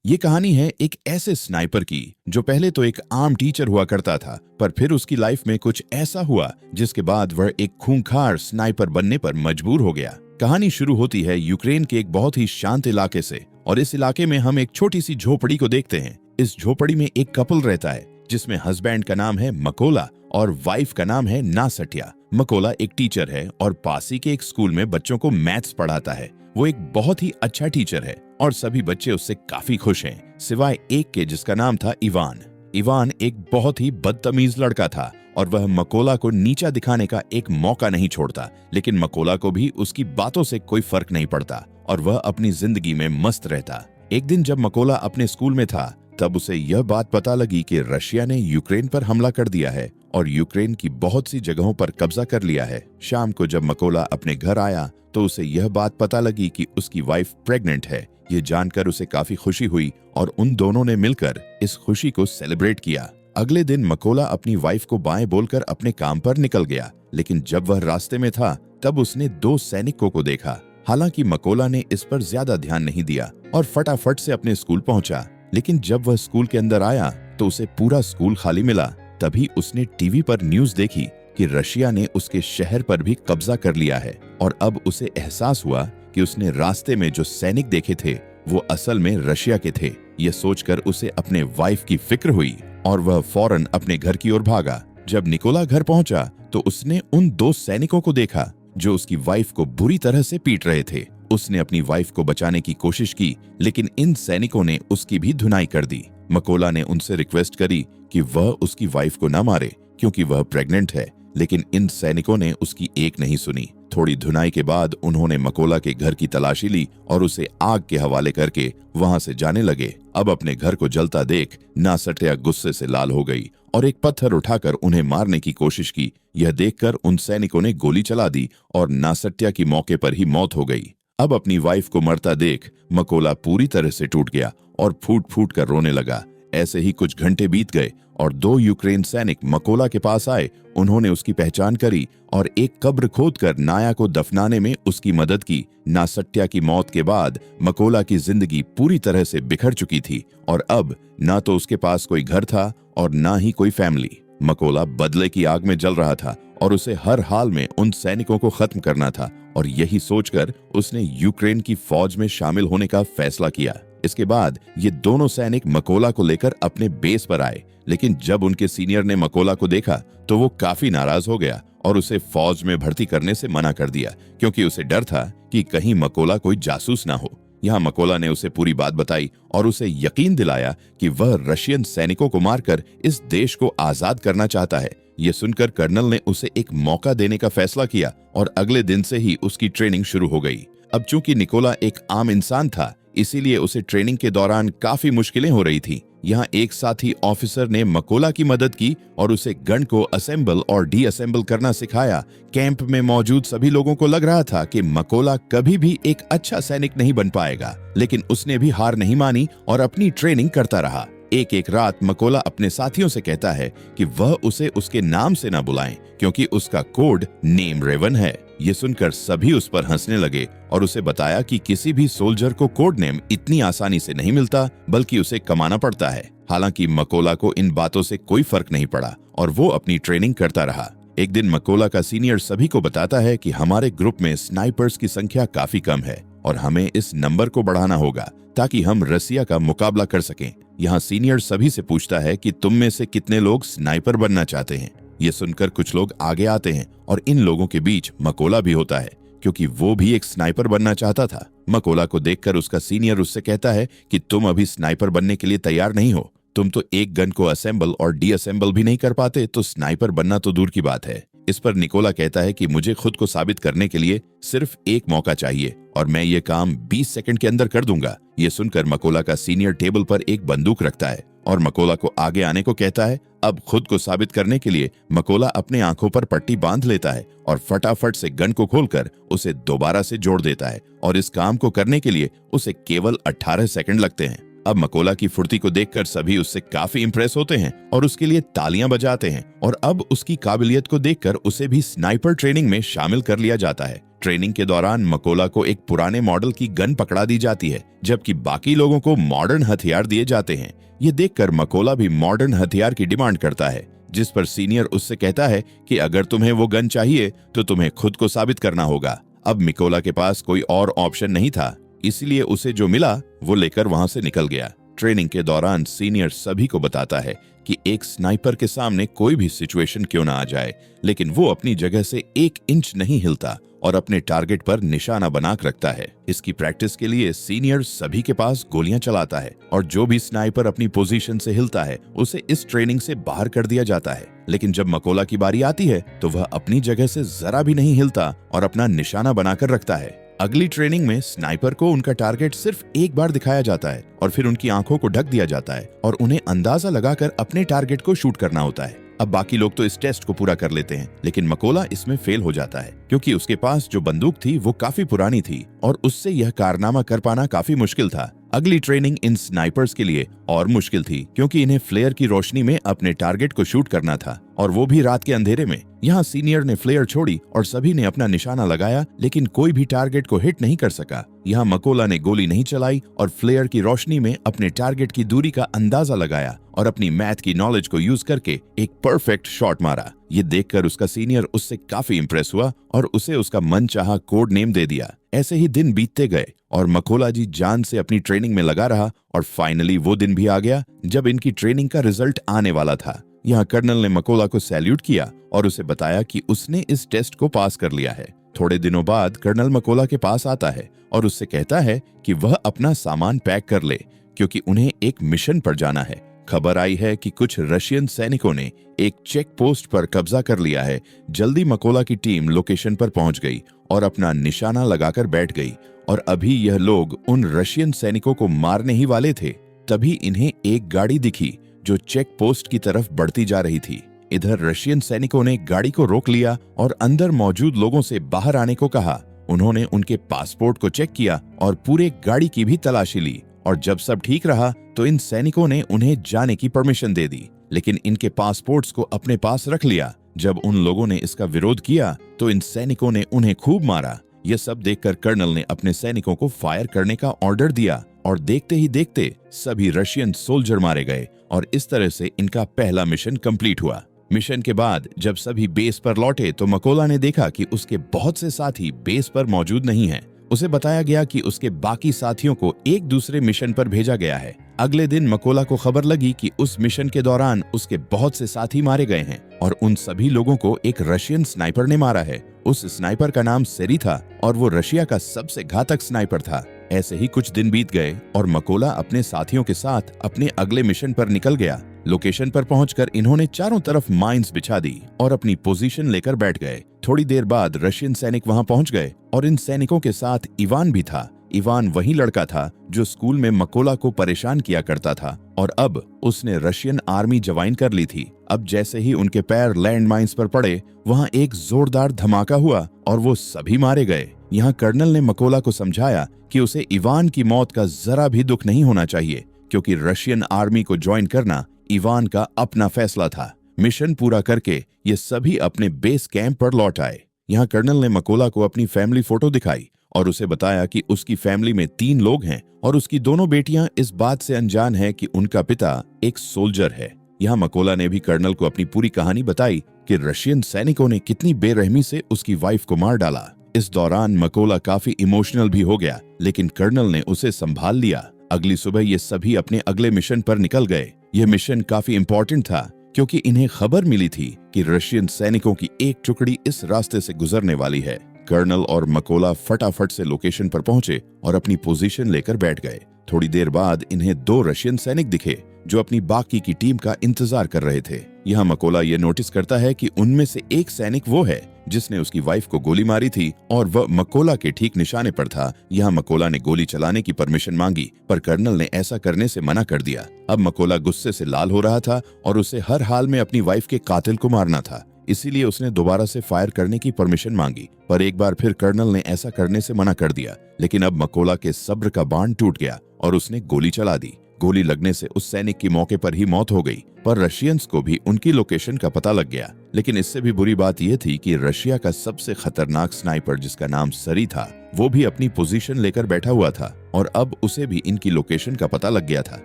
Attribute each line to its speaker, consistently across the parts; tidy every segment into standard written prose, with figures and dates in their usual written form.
Speaker 1: ये कहानी है एक ऐसे स्नाइपर की जो पहले तो एक आम टीचर हुआ करता था, पर फिर उसकी लाइफ में कुछ ऐसा हुआ जिसके बाद वह एक खूंखार स्नाइपर बनने पर मजबूर हो गया। कहानी शुरू होती है यूक्रेन के एक बहुत ही शांत इलाके से, और इस इलाके में हम एक छोटी सी झोपड़ी को देखते हैं। इस झोपड़ी में एक कपल रहता है जिसमें हस्बैंड का नाम है मकोला और वाइफ का नाम है नासटिया। मकोला एक टीचर है और पास ही के एक स्कूल में बच्चों को मैथ्स पढ़ाता है। वो एक बहुत ही अच्छा टीचर है और सभी बच्चे उससे काफी खुश हैं, सिवाय एक के जिसका नाम था इवान। इवान एक बहुत ही बदतमीज लड़का था और वह मकोला को नीचा दिखाने का एक मौका नहीं छोड़ता, लेकिन मकोला को भी उसकी बातों से कोई फर्क नहीं पड़ता और वह अपनी जिंदगी में मस्त रहता। एक दिन जब मकोला अपने स्कूल में था तब उसे यह बात पता लगी कि रशिया ने यूक्रेन पर हमला कर दिया है और यूक्रेन की बहुत सी जगहों पर कब्जा कर लिया है। शाम को जब मकोला अपने घर आया तो उसे यह बात पता लगी कि उसकी वाइफ प्रेग्नेंट है। ये जानकर उसे काफी खुशी हुई और उन दोनों ने मिलकर इस खुशी को सेलिब्रेट किया। अगले दिन मकोला अपनी वाइफ को बाय बोलकर अपने काम पर निकल गया, लेकिन जब वह रास्ते में था तब उसने दो सैनिकों को देखा। हालांकि मकोला ने इस पर ज्यादा ध्यान नहीं दिया और फटाफट से अपने स्कूल पहुंचा, लेकिन जब वह स्कूल के अंदर आया तो उसे पूरा स्कूल खाली मिला। तभी उसने टीवी पर न्यूज़ देखी कि रशिया ने उसके शहर पर भी कब्जा कर लिया है और अब उसे एहसास हुआ कि उसने रास्ते में जो सैनिक देखे थे वो असल में रशिया के थे। यह सोचकर उसे अपने वाइफ की फिक्र हुई और वह फौरन अपने घर की ओर भागा। जब निकोला घर पहुंचा तो उसने उन दो सैनिकों को देखा जो उसकी वाइफ को बुरी तरह से पीट रहे थे। उसने अपनी वाइफ को बचाने की कोशिश की, लेकिन इन सैनिकों ने उसकी भी धुनाई कर दी। मकोला ने उनसे रिक्वेस्ट करी कि वह उसकी वाइफ को न मारे क्योंकि वह प्रेग्नेंट है, लेकिन इन सैनिकों ने उसकी एक नहीं सुनी। थोड़ी धुनाई के बाद उन्होंने मकोला के घर की तलाशी ली और उसे आग के हवाले करके वहां से जाने लगे। अब अपने घर को जलता देख नासटिया गुस्से से लाल हो गई और एक पत्थर उठाकर उन्हें मारने की कोशिश की। यह देखकर उन सैनिकों ने गोली चला दी और नासटिया की मौके पर ही मौत हो गई। अब अपनी वाइफ को मरता देख मकोला पूरी तरह से टूट गया और फूट फूट कर रोने लगा। ऐसे ही कुछ घंटे बीत गए और दो यूक्रेन सैनिक मकोला के पास आए। उन्होंने उसकी पहचान करी और एक कब्र खोदकर नाया को दफनाने में उसकी मदद की। नासटिया की मौत के बाद मकोला की जिंदगी पूरी तरह से बिखर चुकी थी और अब ना तो उसके पास कोई घर था और ना ही कोई फैमिली। मकोला बदले की आग में जल रहा था और उसे हर हाल में उन सैनिकों को खत्म करना था, और यही सोचकर उसने यूक्रेन की फौज में शामिल होने का फैसला किया। इसके बाद ये दोनों सैनिक मकोला को लेकर अपने बेस पर आए, लेकिन जब उनके सीनियर ने मकोला को देखा तो वो काफी नाराज हो गया और उसे फौज में भर्ती करने से मना कर दिया, क्योंकि उसे डर था कि कहीं मकोला कोई जासूस ना हो। यहाँ मकोला ने उसे पूरी बात बताई और उसे यकीन दिलाया कि वह रशियन सैनिकों को मारकर इस देश को आजाद करना चाहता है। ये सुनकर कर्नल ने उसे एक मौका देने का फैसला किया और अगले दिन से ही उसकी ट्रेनिंग शुरू हो गई। अब चूंकि निकोला एक आम इंसान था, इसीलिए उसे ट्रेनिंग के दौरान काफी मुश्किलें हो रही थी। यहाँ एक साथी ऑफिसर ने मकोला की मदद की और उसे गन को असेंबल और डीअसेंबल करना सिखाया। कैंप में मौजूद सभी लोगों को लग रहा था कि मकोला कभी भी एक अच्छा सैनिक नहीं बन पाएगा, लेकिन उसने भी हार नहीं मानी और अपनी ट्रेनिंग करता रहा। एक एक रात मकोला अपने साथियों से कहता है कि वह उसे उसके नाम से ना बुलाएं, क्योंकि उसका कोड नेम रेवन है। ये सुनकर सभी उस पर हंसने लगे और उसे बताया कि किसी भी सोल्जर को कोड नेम इतनी आसानी से नहीं मिलता, बल्कि उसे कमाना पड़ता है। हालांकि मकोला को इन बातों से कोई फर्क नहीं पड़ा और वो अपनी ट्रेनिंग करता रहा। एक दिन मकोला का सीनियर सभी को बताता है कि हमारे ग्रुप में स्नाइपर्स की संख्या काफी कम है और हमें इस नंबर को बढ़ाना होगा ताकि हम रसिया का मुकाबला कर सकें। यहाँ सीनियर सभी से पूछता है कि तुम में से कितने लोग स्नाइपर बनना चाहते हैं। ये सुनकर कुछ लोग आगे आते हैं और इन लोगों के बीच मकोला भी होता है, क्योंकि वो भी एक स्नाइपर बनना चाहता था। मकोला को देखकर उसका सीनियर उससे कहता है कि तुम अभी स्नाइपर बनने के लिए तैयार नहीं हो। तुम तो एक गन को असेंबल और डीअसेंबल भी नहीं कर पाते, तो स्नाइपर बनना तो दूर की बात है। इस पर निकोला कहता है कि मुझे खुद को साबित करने के लिए सिर्फ एक मौका चाहिए और मैं ये काम 20 सेकंड के अंदर कर दूंगा। ये सुनकर मकोला का सीनियर टेबल पर एक बंदूक रखता है और मकोला को आगे आने को कहता है। अब खुद को साबित करने के लिए मकोला अपने आंखों पर पट्टी बांध लेता है और फटाफट से गन को खोलकर उसे दोबारा से जोड़ देता है, और इस काम को करने के लिए उसे केवल 18 सेकंड लगते हैं। अब मकोला की फुर्ती को देखकर सभी उससे काफी इंप्रेस होते हैं और उसके लिए तालियां बजाते हैं, और अब उसकी काबिलियत को देखकर उसे भी स्नाइपर ट्रेनिंग में शामिल कर लिया जाता है। ट्रेनिंग के दौरान मकोला को एक पुराने मॉडल की गन पकड़ा दी जाती है, जबकि बाकी लोगों को मॉडर्न हथियार दिए जाते हैं। ये देखकर मकोला भी मॉडर्न हथियार की डिमांड करता है, जिस पर सीनियर उससे कहता है कि अगर तुम्हें वो गन चाहिए तो तुम्हें खुद को साबित करना होगा। अब मकोला के पास कोई और ऑप्शन नहीं था, इसलिए उसे जो मिला वो लेकर वहां से निकल गया। ट्रेनिंग के दौरान सीनियर सभी को बताता है कि एक स्नाइपर के सामने कोई भी सिचुएशन क्यों ना आ जाए, लेकिन वो अपनी जगह से 1 इंच नहीं हिलता और अपने टारगेट पर निशाना बनाकर रखता है। इसकी प्रैक्टिस के लिए सीनियर सभी के पास गोलियां चलाता है और जो भी स्नाइपर अपनी पोजीशन से हिलता है उसे इस ट्रेनिंग से बाहर कर दिया जाता है। लेकिन जब मकोला की बारी आती है तो वह अपनी जगह से जरा भी नहीं हिलता और अपना निशाना बनाकर रखता है। अगली ट्रेनिंग में स्नाइपर को उनका टारगेट सिर्फ एक बार दिखाया जाता है और फिर उनकी आंखों को ढक दिया जाता है और उन्हें अंदाजा लगाकर अपने टारगेट को शूट करना होता है। अब बाकी लोग तो इस टेस्ट को पूरा कर लेते हैं, लेकिन मकोला इसमें फेल हो जाता है क्योंकि उसके पास जो बंदूक थी वो काफी पुरानी थी और उससे यह कारनामा कर पाना काफी मुश्किल था। अगली ट्रेनिंग इन स्नाइपर्स के लिए और मुश्किल थी क्योंकि इन्हें फ्लेयर की रोशनी में अपने टारगेट को शूट करना था और वो भी रात के अंधेरे में। यहाँ सीनियर ने फ्लेयर छोड़ी और सभी ने अपना निशाना लगाया, लेकिन कोई भी टारगेट को हिट नहीं कर सका। यहाँ मकोला ने गोली नहीं चलाई और फ्लेयर की रोशनी में अपने टारगेट की दूरी का अंदाजा लगाया और अपनी मैथ की नॉलेज को यूज करके एक परफेक्ट शॉट मारा। ये देखकर उसका सीनियर उससे काफी इंप्रेस हुआ और उसे उसका मनचाहा कोड नेम दे दिया। ऐसे ही दिन बीतते गए और मकोला जी जान से अपनी ट्रेनिंग में लगा रहा और फाइनली वो दिन भी आ गया जब इनकी ट्रेनिंग का रिजल्ट आने वाला था। यहाँ कर्नल ने मकोला को सैल्यूट किया और उसे बताया कि उसने इस टेस्ट को पास कर लिया है। थोड़े दिनों बाद कर्नल मकोला के पास आता है और उससे कहता है कि वह अपना सामान पैक कर ले क्योंकि उन्हें एक मिशन पर जाना है। खबर आई है कि कुछ रशियन सैनिकों ने एक चेक पोस्ट पर कब्जा कर लिया है। जल्दी मकोला की टीम लोकेशन पर पहुंच गई और अपना निशाना लगाकर बैठ गई और अभी यह लोग उन रशियन सैनिकों को मारने ही वाले थे। तभी इन्हें एक गाड़ी दिखी जो चेक पोस्ट की तरफ बढ़ती जा रही थी। इधर रशियन सैनिकों ने गाड़ी को रोक लिया और अंदर मौजूद लोगों से बाहर आने को कहा। उन्होंने उनके पासपोर्ट को चेक किया और पूरे गाड़ी की भी तलाशी ली और जब सब ठीक रहा तो इन सैनिकों ने उन्हें जाने की परमिशन दे दी, लेकिन इनके पासपोर्ट्स को अपने पास रख लिया। जब उन लोगों ने इसका विरोध किया तो इन सैनिकों ने उन्हें खूब मारा। यह सब देखकर कर्नल ने अपने सैनिकों को फायर करने का ऑर्डर दिया और देखते ही देखते सभी रशियन सोल्जर मारे गए और इस तरह से इनका पहला मिशन कंप्लीट हुआ। मिशन के बाद जब सभी बेस पर लौटे तो मकोला ने देखा कि उसके बहुत से साथी बेस पर मौजूद नहीं हैं। उसे बताया गया कि उसके बाकी साथियों को एक दूसरे मिशन पर भेजा गया है। अगले दिन मकोला को खबर लगी कि उस मिशन के दौरान उसके बहुत से साथी मारे गए हैं और उन सभी लोगों को एक रशियन स्नाइपर ने मारा है। उस स्नाइपर का नाम सेरी था और वो रशिया का सबसे घातक स्नाइपर था। ऐसे ही कुछ दिन बीत गए और मकोला अपने साथियों के साथ अपने अगले मिशन पर निकल गया। लोकेशन पर पहुंचकर इन्होंने चारों तरफ माइंस बिछा दी और अपनी पोजीशन लेकर बैठ गए। थोड़ी देर बाद रशियन सैनिक वहां पहुंच गए और इन सैनिकों के साथ इवान भी था। इवान वही लड़का था जो स्कूल में मकोला को परेशान किया करता था और अब उसने रशियन आर्मी ज्वाइन कर ली थी। अब जैसे ही उनके पैर लैंड माइंस पर पड़े वहां एक जोरदार धमाका हुआ और वो सभी मारे गए। यहाँ कर्नल ने मकोला को समझाया कि उसे इवान की मौत का जरा भी दुख नहीं होना चाहिए क्योंकि रशियन आर्मी को ज्वाइन करना इवान का अपना फैसला था। मिशन पूरा करके ये सभी अपने बेस कैंप पर लौट आए। यहाँ कर्नल ने मकोला को अपनी फैमिली फोटो दिखाई और उसे बताया कि उसकी फैमिली में 3 लोग हैं और उसकी दोनों बेटियां इस बात से अनजान है कि उनका पिता एक सोल्जर है। यहाँ मकोला ने भी कर्नल को अपनी पूरी कहानी बताई कि रशियन सैनिकों ने कितनी बेरहमी से उसकी वाइफ को मार डाला। इस दौरान मकोला काफी इमोशनल भी हो गया, लेकिन कर्नल ने उसे संभाल लिया। अगली सुबह ये सभी अपने अगले मिशन पर निकल गए। यह मिशन काफी इम्पोर्टेंट था क्योंकि इन्हें खबर मिली थी कि रशियन सैनिकों की एक टुकड़ी इस रास्ते से गुजरने वाली है। कर्नल और मकोला फटाफट से लोकेशन पर पहुंचे और अपनी पोजीशन लेकर बैठ गए। थोड़ी देर बाद इन्हें 2 रशियन सैनिक दिखे जो अपनी बाकी की टीम का इंतजार कर रहे थे। यहाँ मकोला ये नोटिस करता है कि उनमें से एक सैनिक वो है जिसने उसकी वाइफ को गोली मारी थी और वह मकोला के ठीक निशाने पर था। यहाँ मकोला ने गोली चलाने की परमिशन मांगी पर कर्नल ने ऐसा करने से मना कर दिया। अब मकोला गुस्से से लाल हो रहा था और उसे हर हाल में अपनी वाइफ के कातिल को मारना था, इसीलिए उसने दोबारा से फायर करने की परमिशन मांगी। पर एक बार फिर कर्नल ने ऐसा करने से मना कर दिया। लेकिन अब मकोला के सब्र का बांध टूट गया और उसने गोली चला दी। गोली लगने से उस सैनिक की मौके पर ही मौत हो गई, पर रशियंस को भी उनकी लोकेशन का पता लग गया। लेकिन इससे भी बुरी बात यह थी कि रशिया का सबसे खतरनाक स्नाइपर, जिसका नाम सरी था, वो भी अपनी पोजीशन लेकर बैठा हुआ था और अब उसे भी इनकी लोकेशन का पता लग गया था।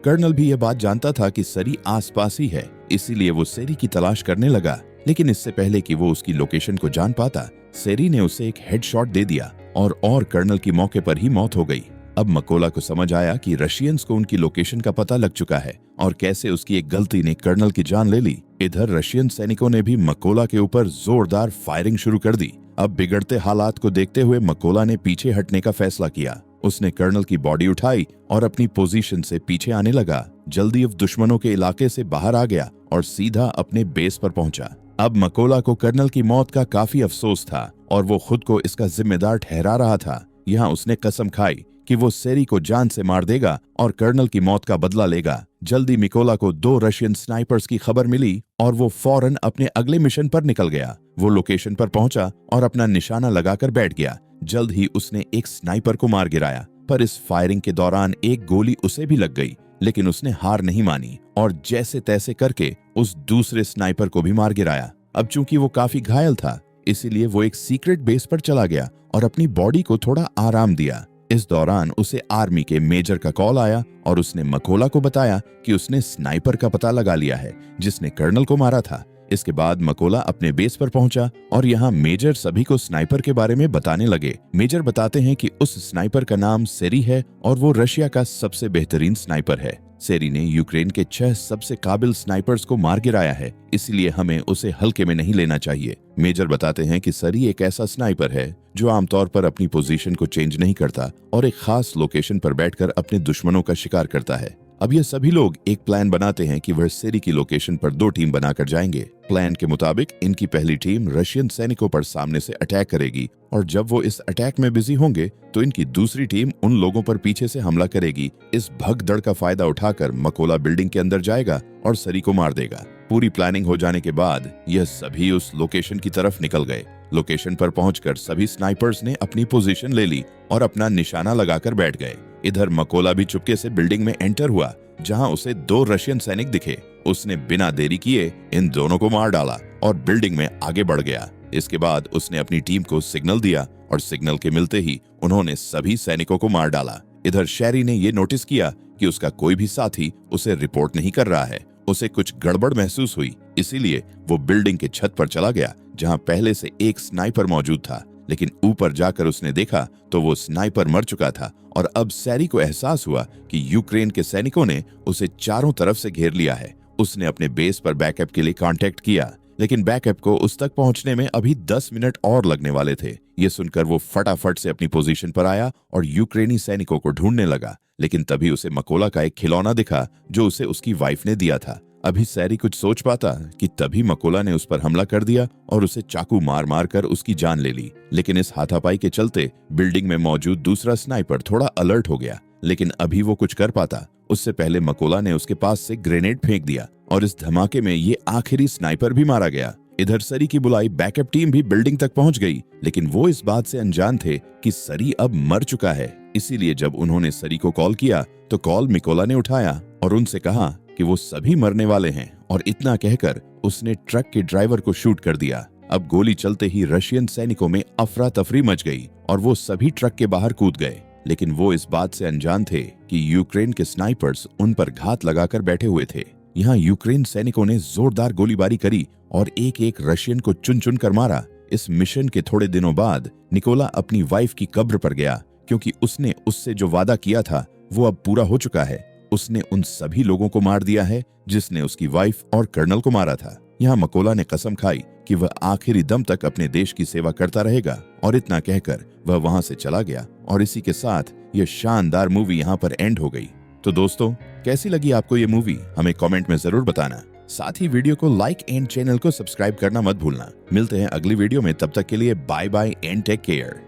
Speaker 1: कर्नल भी यह बात जानता था कि सरी आसपास ही है, इसीलिए वो सेरी की तलाश करने लगा। लेकिन इससे पहले कि वो उसकी लोकेशन को जान पाता, सेरी ने उसे एक हेडशॉट दे दिया और कर्नल की मौके पर ही मौत हो गई। अब मकोला को समझ आया कि रशियंस को उनकी लोकेशन का पता लग चुका है और कैसे उसकी एक गलती ने कर्नल की जान ले ली। इधर रशियन सैनिकों ने भी मकोला के ऊपर जोरदार फायरिंग शुरू कर दी। अब बिगड़ते हालात को देखते हुए मकोला ने पीछे हटने का फैसला किया। उसने कर्नल की बॉडी उठाई और अपनी पोजीशन से पीछे आने लगा। जल्दी अब दुश्मनों के इलाके से बाहर आ गया और सीधा अपने बेस पर पहुंचा। अब मकोला को कर्नल की मौत का काफी अफसोस था और वो खुद को इसका जिम्मेदार ठहरा रहा था। यहाँ उसने कसम खाई कि वो सेरी को जान से मार देगा और कर्नल की मौत का बदला लेगा। जल्दी मिकोला को 2 रशियन स्नाइपर्स की खबर मिली और वो फौरन अपने अगले मिशन पर निकल गया। वो लोकेशन पर पहुंचा और अपना निशाना लगाकर बैठ गया। जल्द ही उसने एक स्नाइपर को मार गिराया, पर इस फायरिंग के दौरान एक गोली उसे भी लग गई। लेकिन उसने हार नहीं मानी और जैसे तैसे करके उस दूसरे स्नाइपर को भी मार गिराया। अब चूंकि वो काफी घायल था, इसीलिए वो एक सीक्रेट बेस पर चला गया और अपनी बॉडी को थोड़ा आराम दिया। इस दौरान उसे आर्मी के मेजर का कॉल आया और उसने मकोला को बताया कि उसने स्नाइपर का पता लगा लिया है जिसने कर्नल को मारा था। इसके बाद मकोला अपने बेस पर पहुंचा और यहाँ मेजर सभी को स्नाइपर के बारे में बताने लगे। मेजर बताते हैं कि उस स्नाइपर का नाम सेरी है और वो रशिया का सबसे बेहतरीन स्नाइपर है। सेरी ने यूक्रेन के 6 सबसे काबिल स्नाइपर्स को मार गिराया है, इसलिए हमें उसे हल्के में नहीं लेना चाहिए। मेजर बताते हैं कि सरी एक ऐसा स्नाइपर है जो आमतौर पर अपनी पोजीशन को चेंज नहीं करता और एक खास लोकेशन पर बैठकर अपने दुश्मनों का शिकार करता है। अब ये सभी लोग एक प्लान बनाते हैं कि वह सेरी की लोकेशन पर 2 टीम बनाकर जाएंगे। प्लान के मुताबिक इनकी पहली टीम रशियन सैनिकों पर सामने से अटैक करेगी और जब वो इस अटैक में बिजी होंगे तो इनकी दूसरी टीम उन लोगों पर पीछे से हमला करेगी। इस भगदड़ का फायदा उठाकर मकोला बिल्डिंग के अंदर जाएगा और सरी को मार देगा। पूरी प्लानिंग हो जाने के बाद यह सभी उस लोकेशन की तरफ निकल गए। लोकेशन पर पहुंचकर सभी स्नाइपर्स ने अपनी पोजीशन ले ली और अपना निशाना लगाकर बैठ गए। इधर मकोला भी चुपके से बिल्डिंग में एंटर हुआ, जहां उसे 2 रशियन सैनिक दिखे। उसने बिना देरी किए इन दोनों को मार डाला और बिल्डिंग में आगे बढ़ गया। इसके बाद उसने अपनी टीम को सिग्नल दिया और सिग्नल के मिलते ही उन्होंने सभी सैनिकों को मार डाला। इधर शेरी ने ये नोटिस किया कि उसका कोई भी साथी उसे रिपोर्ट नहीं कर रहा है। उसे कुछ गड़बड़ महसूस हुई, इसीलिए वो बिल्डिंग के छत पर चला गया जहां पहले से एक स्नाइपर मौजूद था। लेकिन ऊपर जाकर उसने देखा तो वो स्नाइपर मर चुका था और अब सैरी को एहसास हुआ कि यूक्रेन के सैनिकों ने उसे चारों तरफ से घेर लिया है। उसने अपने बेस पर बैकअप के लिए कांटेक्ट किया, लेकिन बैकअप को उस तक पहुंचने में अभी 10 मिनट और लगने वाले थे। ये सुनकर वो फटाफट से अपनी पोजीशन पर आया और यूक्रेनी सैनिकों को ढूंढने लगा। लेकिन तभी उसे मकोला का एक खिलौना दिखा जो उसे उसकी वाइफ ने दिया था। अभी सैरी कुछ सोच पाता कि तभी मकोला ने उस पर हमला कर दिया और उसे चाकू मार मार कर उसकी जान ले ली। लेकिन इस हाथापाई के चलते बिल्डिंग में मौजूद दूसरा स्नाइपर थोड़ा अलर्ट हो गया, लेकिन अभी वो कुछ कर पाता उससे पहले मकोला ने उसके पास से ग्रेनेड फेंक दिया और इस धमाके में ये आखिरी स्नाइपर भी मारा गया। इधर सरी की बुलाई बैकअप टीम भी बिल्डिंग तक पहुंच गई, लेकिन वो इस बात से अनजान थे कि सरी अब मर चुका है। इसीलिए जब उन्होंने सरी को कॉल किया तो कॉल मिकोला ने उठाया और उनसे कहा कि वो सभी मरने वाले हैं और इतना कहकर उसने ट्रक के ड्राइवर को शूट कर दिया। अब गोली चलते ही रशियन सैनिकों में अफरा तफरी मच गई और वो सभी ट्रक के बाहर कूद गए। लेकिन वो इस बात से अनजान थे कि यूक्रेन के स्नाइपर्स उन पर घात लगाकर बैठे हुए थे। यहाँ यूक्रेन सैनिकों ने जोरदार गोलीबारी करी और एक एक रशियन को चुन चुन कर मारा। इस मिशन के थोड़े दिनों बाद निकोला अपनी वाइफ की कब्र पर गया, क्योंकि उसने उससे जो वादा किया था वो अब पूरा हो चुका है। उसने उन सभी लोगों को मार दिया है जिसने उसकी वाइफ और कर्नल को मारा था। यहाँ मकोला ने कसम खाई कि वह आखिरी दम तक अपने देश की सेवा करता रहेगा और इतना कहकर वह वहां से चला गया। और इसी के साथ यह शानदार मूवी यहाँ पर एंड हो गई। तो दोस्तों, कैसी लगी आपको ये मूवी हमें कमेंट में जरूर बताना। साथ ही वीडियो को लाइक एंड चैनल को सब्सक्राइब करना मत भूलना। मिलते हैं अगली वीडियो में, तब तक के लिए bye bye and take care.